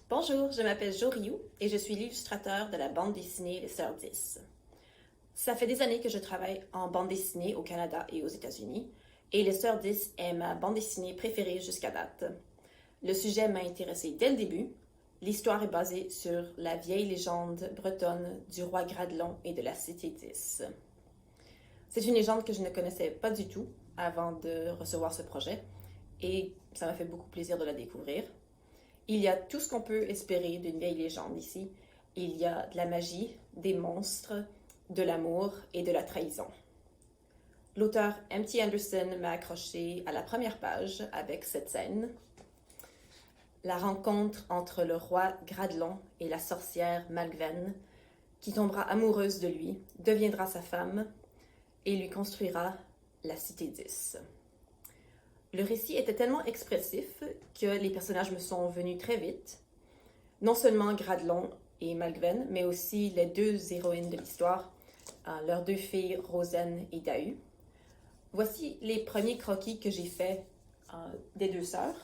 Bonjour, je m'appelle Jo Rioux et je suis l'illustrateur de la bande dessinée Les Sœurs 10. Ça fait des années que je travaille en bande dessinée au Canada et aux États-Unis, et Les Sœurs 10 est ma bande dessinée préférée jusqu'à date. Le sujet m'a intéressé dès le début. L'histoire est basée sur la vieille légende bretonne du roi Gradelon et de la Cité 10. C'est une légende que je ne connaissais pas du tout avant de recevoir ce projet, et ça m'a fait beaucoup plaisir de la découvrir. Il y a tout ce qu'on peut espérer d'une vieille légende ici. Il y a de la magie, des monstres, de l'amour et de la trahison. L'auteur M.T. Anderson m'a accroché à la première page avec cette scène. La rencontre entre le roi Gradelon et la sorcière Malgven, qui tombera amoureuse de lui, deviendra sa femme et lui construira la Cité 10. Le récit était tellement expressif que les personnages me sont venus très vite. Non seulement Gradelon et Malgven, mais aussi les deux héroïnes de l'histoire, leurs deux filles, Rosen et Dahu. Voici les premiers croquis que j'ai faits des deux sœurs.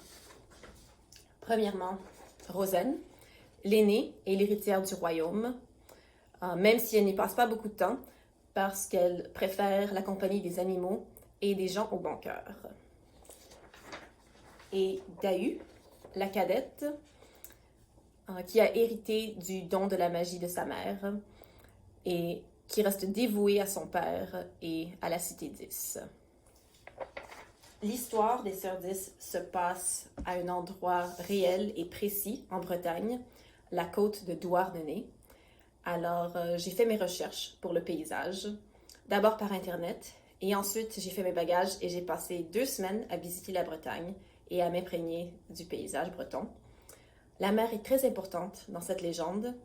Premièrement, Rosen, l'aînée et l'héritière du royaume, même si elle n'y passe pas beaucoup de temps, parce qu'elle préfère la compagnie des animaux et des gens au bon cœur. Et Dahu, la cadette, qui a hérité du don de la magie de sa mère et qui reste dévouée à son père et à la Cité 10. L'histoire des Sœurs 10 se passe à un endroit réel et précis en Bretagne, la côte de Douarnenez. Alors, j'ai fait mes recherches pour le paysage, d'abord par Internet, et ensuite j'ai fait mes bagages et j'ai passé 2 semaines à visiter la Bretagne et à m'imprégner du paysage breton. La mer est très importante dans cette légende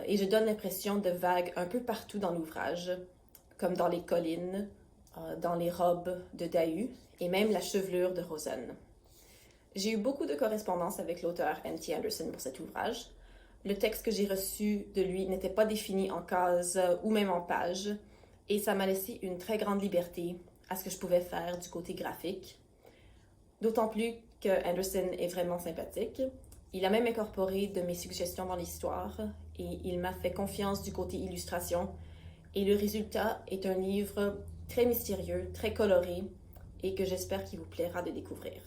et je donne l'impression de vagues un peu partout dans l'ouvrage, comme dans les collines, dans les robes de Dahu et même la chevelure de Rosen. J'ai eu beaucoup de correspondance avec l'auteur M.T. Anderson pour cet ouvrage. Le texte que j'ai reçu de lui n'était pas défini en cases ou même en pages et ça m'a laissé une très grande liberté à ce que je pouvais faire du côté graphique. D'autant plus que Anderson est vraiment sympathique. Il a même incorporé de mes suggestions dans l'histoire et il m'a fait confiance du côté illustration. Et le résultat est un livre très mystérieux, très coloré et que j'espère qu'il vous plaira de découvrir.